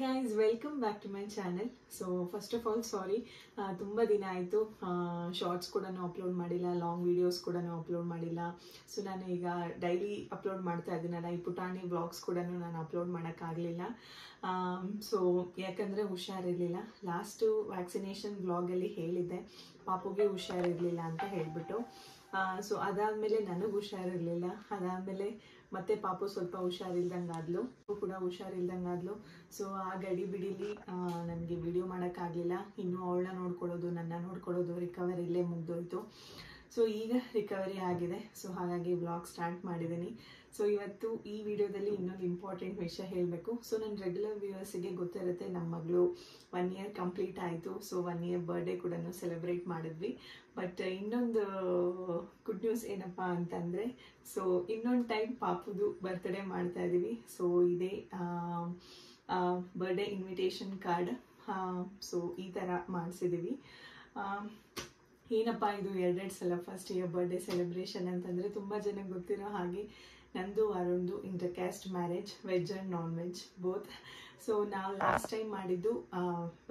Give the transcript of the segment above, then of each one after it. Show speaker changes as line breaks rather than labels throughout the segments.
guys, welcome back to my channel. So first of all sorry, ತುಂಬಾ ದಿನ ಆಯಿತು shorts ಕೂಡ ಅಪ್ಲೋಡ್ ಮಾಡಿಲ್ಲ, ಲಾಂಗ್ ವಿಡಿಯೋಸ್ ಕೂಡ ಅಪ್ಲೋಡ್ ಮಾಡಿಲ್ಲ. ಸೊ ನಾನು ಈಗ ಡೈಲಿ ಅಪ್ಲೋಡ್ ಮಾಡ್ತಾ ಇದ್ದೀನಲ್ಲ, ಈ ಪುಟಾಣಿ ವ್ಲಾಗ್ಸ್ ಕೂಡ ನಾನು ಅಪ್ಲೋಡ್ ಮಾಡೋಕ್ಕಾಗಲಿಲ್ಲ. ಸೊ ಯಾಕಂದರೆ ಹುಷಾರಿರಲಿಲ್ಲ. ಲಾಸ್ಟು ವ್ಯಾಕ್ಸಿನೇಷನ್ ವ್ಲಾಗಲ್ಲಿ ಹೇಳಿದ್ದೆ ಪಾಪುಗೆ ಹುಷಾರಿರಲಿಲ್ಲ ಅಂತ ಹೇಳಿಬಿಟ್ಟು. ಸೊ ಅದಾದಮೇಲೆ ನನಗೆ ಹುಷಾರಿರಲಿಲ್ಲ. ಅದಾದಮೇಲೆ ಮತ್ತೆ ಪಾಪು ಸ್ವಲ್ಪ ಹುಷಾರಿಲ್ದಂಗಾದ್ಲು, ಕೂಡ ಹುಷಾರಿಲ್ದಂಗಾದ್ಲು. ಸೊ ಆ ಗಡಿ ಬಿಡಿಲಿ ನನಗೆ ವಿಡಿಯೋ ಮಾಡೋಕ್ಕಾಗಲಿಲ್ಲ. ಇನ್ನು ಅವಳನ್ನ ನೋಡ್ಕೊಳ್ಳೋದು, ನನ್ನ ನೋಡ್ಕೊಳ್ಳೋದು, ರಿಕವರಿಲೇ ಮುಗ್ದೋಯ್ತು. ಸೊ ಈಗ ರಿಕವರಿ ಆಗಿದೆ. ಸೊ ಹಾಗಾಗಿ ವ್ಲಾಗ್ ಸ್ಟಾರ್ಟ್ ಮಾಡಿದ್ದೀನಿ. ಸೊ ಇವತ್ತು ಈ ವಿಡಿಯೋದಲ್ಲಿ ಇನ್ನೊಂದು ಇಂಪಾರ್ಟೆಂಟ್ ವಿಷಯ ಹೇಳಬೇಕು. ಸೊ ನನ್ನ ರೆಗ್ಯುಲರ್ ವ್ಯೂವರ್ಸಿಗೆ ಗೊತ್ತಿರುತ್ತೆ, ನಮ್ಮ ಮಗಳು 1 year ಕಂಪ್ಲೀಟ್ ಆಯಿತು. ಸೊ 1 year ಬರ್ಡೇ ಕೂಡ ಸೆಲೆಬ್ರೇಟ್ ಮಾಡಿದ್ವಿ. ಬಟ್ ಇನ್ನೊಂದು ಗುಡ್ ನ್ಯೂಸ್ ಏನಪ್ಪ ಅಂತಂದರೆ, ಸೊ ಇನ್ನೊಂದು ಟೈಮ್ ಪಾಪುದು ಬರ್ತ್ಡೇ ಮಾಡ್ತಾ ಇದ್ದೀವಿ. ಸೊ ಇದೇ ಬರ್ಡೇ ಇನ್ವಿಟೇಷನ್ ಕಾರ್ಡ್. ಸೊ ಈ ಥರ ಮಾಡಿಸಿದ್ದೀವಿ. ಏನಪ್ಪ ಇದು 2 ಸಲ ಫಸ್ಟ್ ಇಯರ್ ಬರ್ಡೇ ಸೆಲೆಬ್ರೇಷನ್ ಅಂತಂದರೆ, ತುಂಬ ಜನಕ್ಕೆ ಗೊತ್ತಿರೋ ಹಾಗೆ ನಂದು ಅರುಣ್ದು inter caste marriage, veg and non veg both. So ನಾವು ಲಾಸ್ಟ್ ಟೈಮ್ ಮಾಡಿದ್ದು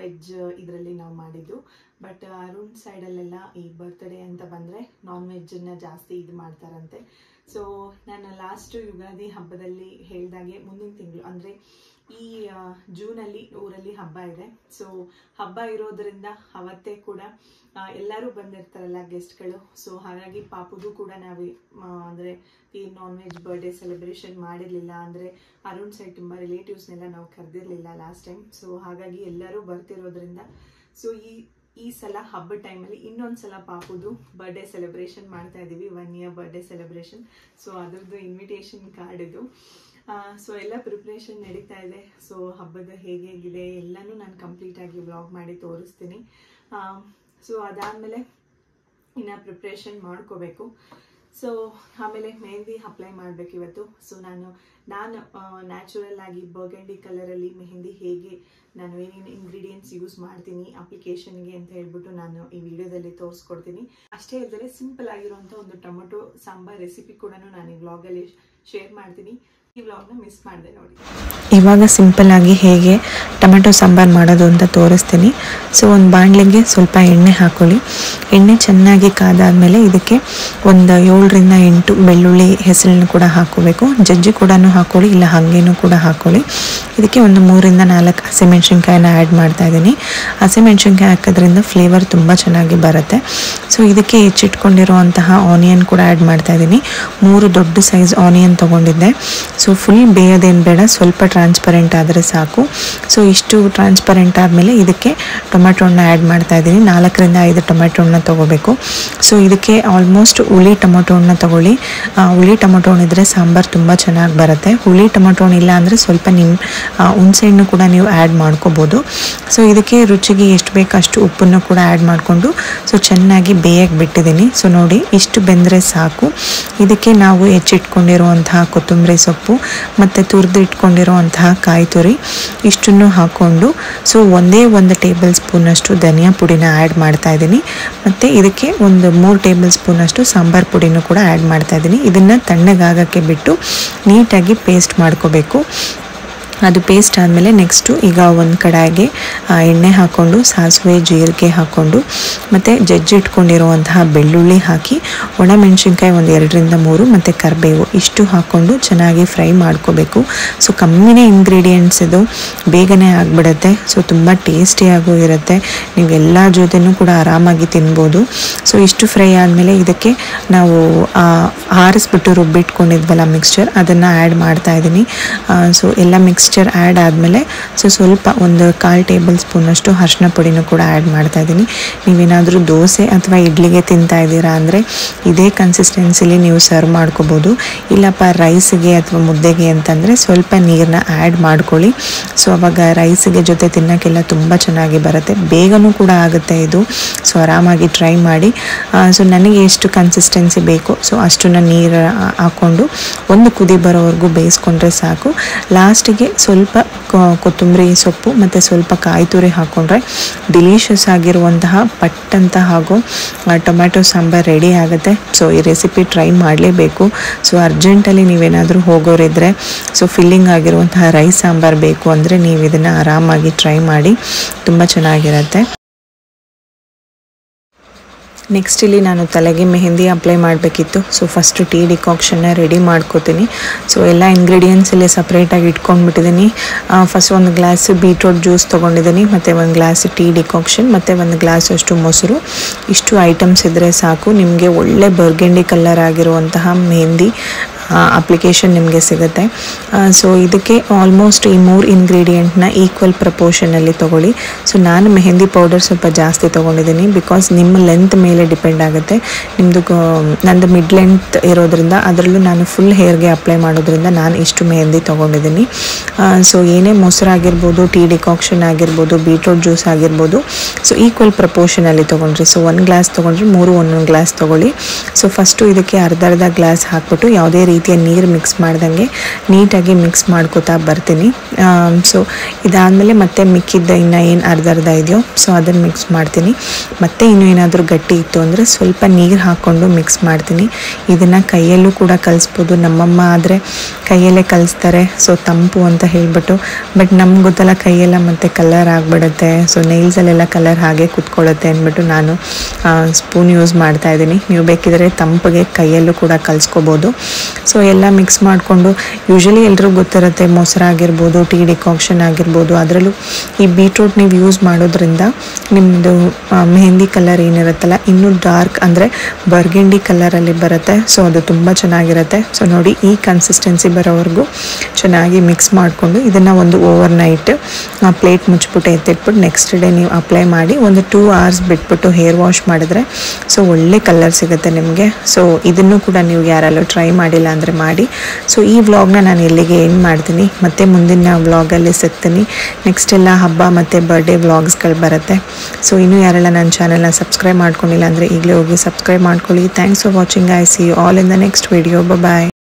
ವೆಜ್ ಇದರಲ್ಲಿ ನಾವು ಮಾಡಿದ್ದು. ಬಟ್ ಅರುಣ್ ಸೈಡಲ್ಲೆಲ್ಲ ಈ ಬರ್ತ್ಡೇ ಅಂತ ಬಂದರೆ ನಾನ್ ವೆಜ್ಜನ್ನು ಜಾಸ್ತಿ ಇದು ಮಾಡ್ತಾರಂತೆ. ಸೊ ನಾನು ಲಾಸ್ಟು ಯುಗಾದಿ ಹಬ್ಬದಲ್ಲಿ ಹೇಳಿದಾಗೆ ಮುಂದಿನ ತಿಂಗಳು ಅಂದರೆ ಈ ಜೂನಲ್ಲಿ ಊರಲ್ಲಿ ಹಬ್ಬ ಇದೆ. ಸೊ ಹಬ್ಬ ಇರೋದ್ರಿಂದ ಅವತ್ತೇ ಕೂಡ ಎಲ್ಲರೂ ಬಂದಿರ್ತಾರಲ್ಲ ಗೆಸ್ಟ್ಗಳು. ಸೊ ಹಾಗಾಗಿ ಪಾಪುದು ಕೂಡ ನಾವು ಅಂದರೆ ಈ ನಾನ್ ವೆಜ್ ಬರ್ಡೇ ಸೆಲೆಬ್ರೇಷನ್ ಮಾಡಿರಲಿಲ್ಲ. ಅಂದರೆ ಅರುಣ್ ಸೈಡ್ ತುಂಬ ರಿಲೇಟಿವ್ಸ್ನೆಲ್ಲ ನಾವು ಕರೆದಿರಲಿಲ್ಲ ಲಾಸ್ಟ್ ಟೈಮ್. ಸೊ ಹಾಗಾಗಿ ಎಲ್ಲರೂ ಬರ್ತಿರೋದ್ರಿಂದ ಸೊ ಈ ಸಲ ಹಬ್ಬದ ಟೈಮಲ್ಲಿ ಇನ್ನೊಂದು ಸಲ ಪಾಪುದು ಬರ್ಡೇ ಸೆಲೆಬ್ರೇಷನ್ ಮಾಡ್ತಾ ಇದ್ದೀವಿ, 1 year ಬರ್ಡೇ ಸೆಲೆಬ್ರೇಷನ್. ಸೊ ಅದ್ರದ್ದು ಇನ್ವಿಟೇಷನ್ ಕಾರ್ಡ್ ಇದು. ಸೊ ಎಲ್ಲ ಪ್ರಿಪ್ರೇಷನ್ ನಡೀತಾ ಇದೆ. ಸೊ ಹಬ್ಬದ ಹೇಗಿದೆ ಎಲ್ಲನೂ ನಾನು ಕಂಪ್ಲೀಟಾಗಿ ವ್ಲಾಗ್ ಮಾಡಿ ತೋರಿಸ್ತೀನಿ. ಸೊ ಅದಾದಮೇಲೆ ಇನ್ನು ಪ್ರಿಪ್ರೇಷನ್ ಮಾಡ್ಕೋಬೇಕು. ಸೊ ಆಮೇಲೆ ಮೆಹಂದಿ ಅಪ್ಲೈ ಮಾಡಬೇಕು ಇವತ್ತು. ಸೊ ನಾನು ನ್ಯಾಚುರಲ್ ಆಗಿ ಬರ್ಗಂಡಿ ಕಲರಲ್ಲಿ ಮೆಹಂದಿ ಹೇಗೆ ನಾನು ಏನೇನು ಇಂಗ್ರೀಡಿಯೆಂಟ್ಸ್ ಯೂಸ್ ಮಾಡ್ತೀನಿ ಅಪ್ಲಿಕೇಶನ್ಗೆ ಅಂತ ಹೇಳ್ಬಿಟ್ಟು ನಾನು ಈ ವಿಡಿಯೋದಲ್ಲಿ ತೋರಿಸ್ಕೊಡ್ತೀನಿ. ಅಷ್ಟೇ ಇಲ್ಲದೆ ಸಿಂಪಲ್ ಆಗಿರುವಂಥ ಒಂದು ಟೊಮೊಟೊ ಸಾಂಬಾರ್ ರೆಸಿಪಿ ಕೂಡ ನಾನು ಈ ವ್ಲಾಗಲ್ಲಿ ಶೇರ್ ಮಾಡ್ತೀನಿ. ಈ ವ್ಲಾಗ್ನ ಮಿಸ್ ಮಾಡಿದೆ ನೋಡಿ.
ಇವಾಗ ಸಿಂಪಲ್ ಆಗಿ ಹೇಗೆ ಟೊಮೆಟೊ ಸಾಂಬಾರು ಮಾಡೋದು ಅಂತ ತೋರಿಸ್ತೀನಿ. ಸೊ ಒಂದು ಬಾಣಲೆಗೆ ಸ್ವಲ್ಪ ಎಣ್ಣೆ ಹಾಕೊಳ್ಳಿ. ಎಣ್ಣೆ ಚೆನ್ನಾಗಿ ಕಾದಾದ್ಮೇಲೆ ಇದಕ್ಕೆ ಒಂದು 7ರಿಂದ 8 ಬೆಳ್ಳುಳ್ಳಿ ಹೆಸರನ್ನು ಕೂಡ ಹಾಕೋಬೇಕು. ಜಜ್ಜಿ ಕೂಡ ಹಾಕೊಳ್ಳಿ, ಇಲ್ಲ ಹಾಗೇನೂ ಕೂಡ ಹಾಕೊಳ್ಳಿ. ಇದಕ್ಕೆ ಒಂದು 3ರಿಂದ 4 ಹಸಿಮೆಣ್ಸಿನ್ಕಾಯಿನ ಆ್ಯಡ್ ಮಾಡ್ತಾ ಇದ್ದೀನಿ. ಹಸಿಮೆಣ್ಸಿನ್ಕಾಯಿ ಹಾಕೋದ್ರಿಂದ ಫ್ಲೇವರ್ ತುಂಬ ಚೆನ್ನಾಗಿ ಬರುತ್ತೆ. ಸೊ ಇದಕ್ಕೆ ಹೆಚ್ಚಿಟ್ಕೊಂಡಿರುವಂತಹ ಆನಿಯನ್ ಕೂಡ ಆ್ಯಡ್ ಮಾಡ್ತಾ ಇದ್ದೀನಿ. 3 ದೊಡ್ಡ ಸೈಜ್ ಆನಿಯನ್ ತೊಗೊಂಡಿದ್ದೆ. ಸೊ ಫುಲ್ ಬೇಯೋದೇನು ಬೇಡ, ಸ್ವಲ್ಪ ಟ್ರಾನ್ಸ್ಪರೆಂಟ್ ಆದರೆ ಸಾಕು. ಸೊ ಇಷ್ಟು ಟ್ರಾನ್ಸ್ಪರೆಂಟ್ ಆದಮೇಲೆ ಇದಕ್ಕೆ ಟೊಮೆಟೊನ ಆ್ಯಡ್ ಮಾಡ್ತಾ ಇದ್ದೀನಿ. 4ರಿಂದ 5 ಟೊಮೆಟೊನ ತೊಗೋಬೇಕು. ಸೊ ಇದಕ್ಕೆ ಆಲ್ಮೋಸ್ಟ್ ಹುಳಿ ಟೊಮೆಟೊನ ತೊಗೊಳ್ಳಿ. ಹುಳಿ ಟೊಮೆಟೊ ಇದ್ದರೆ ಸಾಂಬಾರು ತುಂಬ ಚೆನ್ನಾಗಿ ಬರುತ್ತೆ. ಹುಳಿ ಟೊಮೆಟೊ ಇಲ್ಲ ಅಂದರೆ ಸ್ವಲ್ಪ ಹುಣಸೆಹಣ್ಣು ಕೂಡ ನೀವು ಆ್ಯಡ್ ಮಾಡ್ಕೋಬೋದು. ಸೊ ಇದಕ್ಕೆ ರುಚಿಗೆ ಎಷ್ಟು ಬೇಕು ಅಷ್ಟು ಉಪ್ಪನ್ನು ಕೂಡ ಆ್ಯಡ್ ಮಾಡಿಕೊಂಡು ಸೊ ಚೆನ್ನಾಗಿ ಬೇಯಕ್ಕೆ ಬಿಟ್ಟಿದ್ದೀನಿ. ಸೊ ನೋಡಿ, ಇಷ್ಟು ಬೆಂದರೆ ಸಾಕು. ಇದಕ್ಕೆ ನಾವು ಹೆಚ್ಚಿಟ್ಕೊಂಡಿರುವಂತಹ ಕೊತ್ತಂಬರಿ ಸೊಪ್ಪು ಮತ್ತು ತುರಿದು ಇಟ್ಕೊಂಡಿರುವಂತಹ ಕಾಯಿ ತುರಿ ಇಷ್ಟನ್ನು ಹಾಕ್ಕೊಂಡು ಸೊ ಒಂದೇ 1 ಟೇಬಲ್ ಸ್ಪೂನಷ್ಟು ಧನಿಯಾ ಪುಡಿನ ಆ್ಯಡ್ ಮಾಡ್ತಾ ಇದ್ದೀನಿ. ಮತ್ತು ಇದಕ್ಕೆ ಒಂದು 3 ಟೇಬಲ್ ಸ್ಪೂನಷ್ಟು ಸಾಂಬಾರು ಪುಡಿನೂ ಕೂಡ ಆ್ಯಡ್ ಮಾಡ್ತಾ ಇದ್ದೀನಿ. ಇದನ್ನು ತಣ್ಣಗಾಗಕ್ಕೆ ಬಿಟ್ಟು ನೀಟಾಗಿ ಪೇಸ್ಟ್ ಮಾಡ್ಕೋಬೇಕು. ಅದು ಪೇಸ್ಟ್ ಆದಮೇಲೆ ನೆಕ್ಸ್ಟು ಈಗ ಒಂದು ಕಡಾಯಿಗೆ ಎಣ್ಣೆ ಹಾಕ್ಕೊಂಡು ಸಾಸಿವೆ ಜೀರಿಗೆ ಹಾಕ್ಕೊಂಡು ಮತ್ತು ಜಜ್ಜಿ ಇಟ್ಕೊಂಡಿರುವಂತಹ ಬೆಳ್ಳುಳ್ಳಿ ಹಾಕಿ, ಒಣಮೆಣ್ಸಿನ್ಕಾಯಿ ಒಂದು 2ರಿಂದ 3 ಮತ್ತು ಕರಿಬೇವು ಇಷ್ಟು ಹಾಕ್ಕೊಂಡು ಚೆನ್ನಾಗಿ ಫ್ರೈ ಮಾಡ್ಕೋಬೇಕು. ಸೊ ಕಮ್ಮಿನೇ ಇಂಗ್ರೀಡಿಯೆಂಟ್ಸ್ ಇದು, ಬೇಗನೆ ಆಗಿಬಿಡುತ್ತೆ. ಸೊ ತುಂಬ ಟೇಸ್ಟಿಯಾಗೂ ಇರುತ್ತೆ. ನೀವು ಎಲ್ಲ ಜೊತೆನೂ ಕೂಡ ಆರಾಮಾಗಿ ತಿನ್ಬೋದು. ಸೊ ಇಷ್ಟು ಫ್ರೈ ಆದಮೇಲೆ ಇದಕ್ಕೆ ನಾವು ಆರಿಸ್ಬಿಟ್ಟು ರುಬ್ಬಿಟ್ಕೊಂಡಿದ್ವಲ್ಲ ಮಿಕ್ಸ್ಚರ್, ಅದನ್ನು ಆ್ಯಡ್ ಮಾಡ್ತಾ ಇದ್ದೀನಿ. ಸೊ ಎಲ್ಲ ಮಿಕ್ಸ್ಚರ್ ಆ್ಯಡ್ ಆದಮೇಲೆ ಸೊ ಸ್ವಲ್ಪ ಒಂದು 1/4 ಟೇಬಲ್ ಸ್ಪೂನಷ್ಟು ಅರಿಶಿನ ಪುಡಿನೂ ಕೂಡ ಆ್ಯಡ್ ಮಾಡ್ತಾ ಇದ್ದೀನಿ. ನೀವೇನಾದರೂ ದೋಸೆ ಅಥವಾ ಇಡ್ಲಿಗೆ ತಿಂತಾ ಇದ್ದೀರಾ ಅಂದರೆ ಇದೇ ಕನ್ಸಿಸ್ಟೆನ್ಸಿಲಿ ನೀವು ಸರ್ವ್ ಮಾಡ್ಕೋಬೋದು. ಇಲ್ಲಪ್ಪ ರೈಸಿಗೆ ಅಥವಾ ಮುದ್ದೆಗೆ ಅಂತಂದರೆ ಸ್ವಲ್ಪ ನೀರನ್ನ ಆ್ಯಡ್ ಮಾಡ್ಕೊಳ್ಳಿ. ಸೊ ಅವಾಗ ರೈಸಿಗೆ ಜೊತೆ ತಿನ್ನೋಕ್ಕೆಲ್ಲ ತುಂಬ ಚೆನ್ನಾಗಿ ಬರುತ್ತೆ, ಬೇಗನೂ ಕೂಡ ಆಗುತ್ತೆ ಇದು. ಸೊ ಆರಾಮಾಗಿ ಟ್ರೈ ಮಾಡಿ. ಸೊ ನನಗೆ ಎಷ್ಟು ಕನ್ಸಿಸ್ಟೆನ್ಸಿ ಬೇಕು ಸೊ ಅಷ್ಟನ್ನು ನೀರು ಹಾಕ್ಕೊಂಡು ಒಂದು ಕುದಿ ಬರೋವರೆಗೂ ಬೇಯಿಸ್ಕೊಂಡ್ರೆ ಸಾಕು. ಲಾಸ್ಟಿಗೆ ಸ್ವಲ್ಪ ಕೊತ್ತಂಬರಿ ಸೊಪ್ಪು ಮತ್ತು ಸ್ವಲ್ಪ ಕಾಯಿ ತುರಿ ಹಾಕ್ಕೊಂಡ್ರೆ ಡಿಲಿಷಿಯಸ್ ಆಗಿರುವಂತಹ ಪಟ್ಟಂತ ಹಾಗೂ ಟೊಮ್ಯಾಟೊ ಸಾಂಬಾರು ರೆಡಿ ಆಗುತ್ತೆ. ಸೊ ಈ ರೆಸಿಪಿ ಟ್ರೈ ಮಾಡಲೇಬೇಕು. ಸೊ ಅರ್ಜೆಂಟಲ್ಲಿ ನೀವೇನಾದರೂ ಹೋಗೋರಿದ್ದರೆ ಸೊ ಫಿಲ್ಲಿಂಗ್ ಆಗಿರುವಂತಹ ರೈಸ್ ಸಾಂಬಾರು ಬೇಕು ಅಂದರೆ ನೀವು ಇದನ್ನು ಆರಾಮಾಗಿ ಟ್ರೈ ಮಾಡಿ, ತುಂಬ ಚೆನ್ನಾಗಿರುತ್ತೆ. ನೆಕ್ಸ್ಟ್ ಇಲ್ಲಿ ನಾನು ತಲೆಗೆ ಮೆಹಂದಿ ಅಪ್ಲೈ ಮಾಡಬೇಕಿತ್ತು. ಸೊ ಫಸ್ಟು ಟೀ ಡಿಕಾಕ್ಷನ್ನ ರೆಡಿ ಮಾಡ್ಕೋತೀನಿ. ಸೊ ಎಲ್ಲ ಇಂಗ್ರೀಡಿಯೆಂಟ್ಸ್ ಇಲ್ಲಿ ಸಪ್ರೇಟಾಗಿ ಇಟ್ಕೊಂಡ್ಬಿಟ್ಟಿದ್ದೀನಿ. ಫಸ್ಟ್ ಒಂದು ಗ್ಲಾಸ್ ಬೀಟ್ರೋಟ್ ಜ್ಯೂಸ್ ತೊಗೊಂಡಿದ್ದೀನಿ, ಮತ್ತು ಒಂದು ಗ್ಲಾಸ್ ಟೀ ಡಿಕಾಕ್ಷನ್, ಮತ್ತು ಒಂದು ಗ್ಲಾಸ್ ಅಷ್ಟು ಮೊಸರು. ಇಷ್ಟು ಐಟಮ್ಸ್ ಇದ್ದರೆ ಸಾಕು, ನಿಮಗೆ ಒಳ್ಳೆ ಬರ್ಗೆಂಡಿ ಕಲರ್ ಆಗಿರುವಂತಹ ಮೆಹಂದಿ ಅಪ್ಲಿಕೇಶನ್ ನಿಮಗೆ ಸಿಗುತ್ತೆ. ಸೊ ಇದಕ್ಕೆ ಆಲ್ಮೋಸ್ಟ್ ಈ 3 ಇಂಗ್ರೀಡಿಯೆಂಟ್ನ ಈಕ್ವಲ್ ಪ್ರಪೋರ್ಷನಲ್ಲಿ ತೊಗೊಳ್ಳಿ. ಸೊ ನಾನು ಮೆಹಂದಿ ಪೌಡರ್ ಸ್ವಲ್ಪ ಜಾಸ್ತಿ ತೊಗೊಂಡಿದ್ದೀನಿ, ಬಿಕಾಸ್ ನಿಮ್ಮ ಲೆಂತ್ ಮೇಲೆ ಡಿಪೆಂಡ್ ಆಗುತ್ತೆ. ನಂದು ಮಿಡ್ ಲೆಂತ್ ಇರೋದ್ರಿಂದ ಅದರಲ್ಲೂ ನಾನು ಫುಲ್ ಹೇರ್ಗೆ ಅಪ್ಲೈ ಮಾಡೋದ್ರಿಂದ ನಾನು ಇಷ್ಟು ಮೆಹಂದಿ ತೊಗೊಂಡಿದ್ದೀನಿ. ಸೊ ಏನೇ ಮೊಸರಾಗಿರ್ಬೋದು, ಟೀ ಡಿಕಾಕ್ಷನ್ ಆಗಿರ್ಬೋದು, ಬೀಟ್ರೋಟ್ ಜ್ಯೂಸ್ ಆಗಿರ್ಬೋದು, ಸೊ ಈಕ್ವಲ್ ಪ್ರಪೋರ್ಷನಲ್ಲಿ ತೊಗೊಂಡ್ರಿ. ಸೊ 1 ಗ್ಲಾಸ್ ತೊಗೊಂಡ್ರೆ 3 ಒಂದೊಂದು ಗ್ಲಾಸ್ ತೊಗೊಳ್ಳಿ. ಸೊ ಫಸ್ಟು ಇದಕ್ಕೆ ಅರ್ಧ ಗ್ಲಾಸ್ ಹಾಕ್ಬಿಟ್ಟು ಯಾವುದೇ ರೀತಿಯ ನೀರು ಮಿಕ್ಸ್ ಮಾಡ್ದಂಗೆ ನೀಟಾಗಿ ಮಿಕ್ಸ್ ಮಾಡ್ಕೋತಾ ಬರ್ತೀನಿ. ಸೊ ಇದಾದಮೇಲೆ ಮತ್ತೆ ಮಿಕ್ಕಿದ್ದ ಇನ್ನು ಏನು ಅರ್ಧ ಇದೆಯೋ ಸೊ ಅದನ್ನು ಮಿಕ್ಸ್ ಮಾಡ್ತೀನಿ. ಮತ್ತು ಇನ್ನೂ ಏನಾದರೂ ಗಟ್ಟಿ ಇತ್ತು ಅಂದರೆ ಸ್ವಲ್ಪ ನೀರು ಹಾಕ್ಕೊಂಡು ಮಿಕ್ಸ್ ಮಾಡ್ತೀನಿ. ಇದನ್ನು ಕೈಯಲ್ಲೂ ಕೂಡ ಕಲಿಸ್ಬೋದು. ನಮ್ಮಮ್ಮ ಆದರೆ ಕೈಯಲ್ಲೇ ಕಲಿಸ್ತಾರೆ, ಸೊ ತಂಪು ಅಂತ ಹೇಳಿಬಿಟ್ಟು. ಬಟ್ ನಮ್ಗೆ ಗೊತ್ತಲ್ಲ, ಕೈಯೆಲ್ಲ ಮತ್ತು ಕಲರ್ ಆಗಿಬಿಡುತ್ತೆ, ಸೊ ನೈಲ್ಸಲ್ಲೆಲ್ಲ ಕಲರ್ ಹಾಗೆ ಕೂತ್ಕೊಳ್ಳುತ್ತೆ ಅಂದ್ಬಿಟ್ಟು ನಾನು ಸ್ಪೂನ್ ಯೂಸ್ ಮಾಡ್ತಾಯಿದ್ದೀನಿ. ನೀವು ಬೇಕಿದ್ರೆ ತಂಪಿಗೆ ಕೈಯಲ್ಲೂ ಕೂಡ ಕಲಿಸ್ಕೋಬೋದು. ಸೊ ಎಲ್ಲ ಮಿಕ್ಸ್ ಮಾಡಿಕೊಂಡು, ಯೂಶಲಿ ಎಲ್ರಿಗೂ ಗೊತ್ತಿರುತ್ತೆ ಮೊಸರಾಗಿರ್ಬೋದು, ಟೀ ಡಿಕಾಕ್ಷನ್ ಆಗಿರ್ಬೋದು, ಅದರಲ್ಲೂ ಈ ಬೀಟ್ರೂಟ್ ನೀವು ಯೂಸ್ ಮಾಡೋದ್ರಿಂದ ನಿಮ್ಮದು ಮೆಹಂದಿ ಕಲರ್ ಏನಿರುತ್ತಲ್ಲ ಇನ್ನೂ ಡಾರ್ಕ್ ಅಂದರೆ ಬರ್ಗೆಂಡಿ ಕಲರಲ್ಲಿ ಬರುತ್ತೆ. ಸೊ ಅದು ತುಂಬ ಚೆನ್ನಾಗಿರುತ್ತೆ. ಸೊ ನೋಡಿ, ಈ ಕನ್ಸಿಸ್ಟೆನ್ಸಿ ಬರೋವರೆಗೂ ಚೆನ್ನಾಗಿ ಮಿಕ್ಸ್ ಮಾಡಿಕೊಂಡು ಇದನ್ನು ಒಂದು ಓವರ್ ನೈಟ್ ಪ್ಲೇಟ್ ಮುಚ್ಚಿಬಿಟ್ಟು ಎತ್ತಿಟ್ಬಿಟ್ಟು ನೆಕ್ಸ್ಟ್ ಡೇ ನೀವು ಅಪ್ಲೈ ಮಾಡಿ ಒಂದು 2 hours ಬಿಟ್ಬಿಟ್ಟು ಹೇರ್ ವಾಶ್ ಮಾಡಿದ್ರೆ ಸೊ ಒಳ್ಳೆ ಕಲರ್ ಸಿಗುತ್ತೆ ನಿಮಗೆ. ಸೊ ಇದನ್ನು ಕೂಡ ನೀವು ಯಾರೆಲ್ಲೂ ಟ್ರೈ ಮಾಡಿಲ್ಲ ಅಂದರೆ ಮಾಡಿ. ಸೊ ಈ ವ್ಲಾಗ್ನ ನಾನು ಇಲ್ಲಿಗೆ ಎಂಡ್ ಮಾಡ್ತೀನಿ, ಮತ್ತು ಮುಂದಿನ ವ್ಲಾಗಲ್ಲಿ ಸಿಗ್ತೀನಿ. ನೆಕ್ಸ್ಟ್ ಎಲ್ಲ ಹಬ್ಬ ಮತ್ತು ಬರ್ಡೇ ವ್ಲಾಗ್ಸ್ಗಳು ಬರುತ್ತೆ. ಸೊ ಇನ್ನೂ ಯಾರೆಲ್ಲ ನನ್ನ ಚಾನಲ್ನ ಸಬ್ಸ್ಕ್ರೈಬ್ ಮಾಡ್ಕೊಂಡಿಲ್ಲ ಅಂದರೆ ಈಗಲೇ ಹೋಗಿ ಸಬ್ಸ್ಕ್ರೈಬ್ ಮಾಡ್ಕೊಳ್ಳಿ. Thanks for watching. I see you all in the next video. Bye.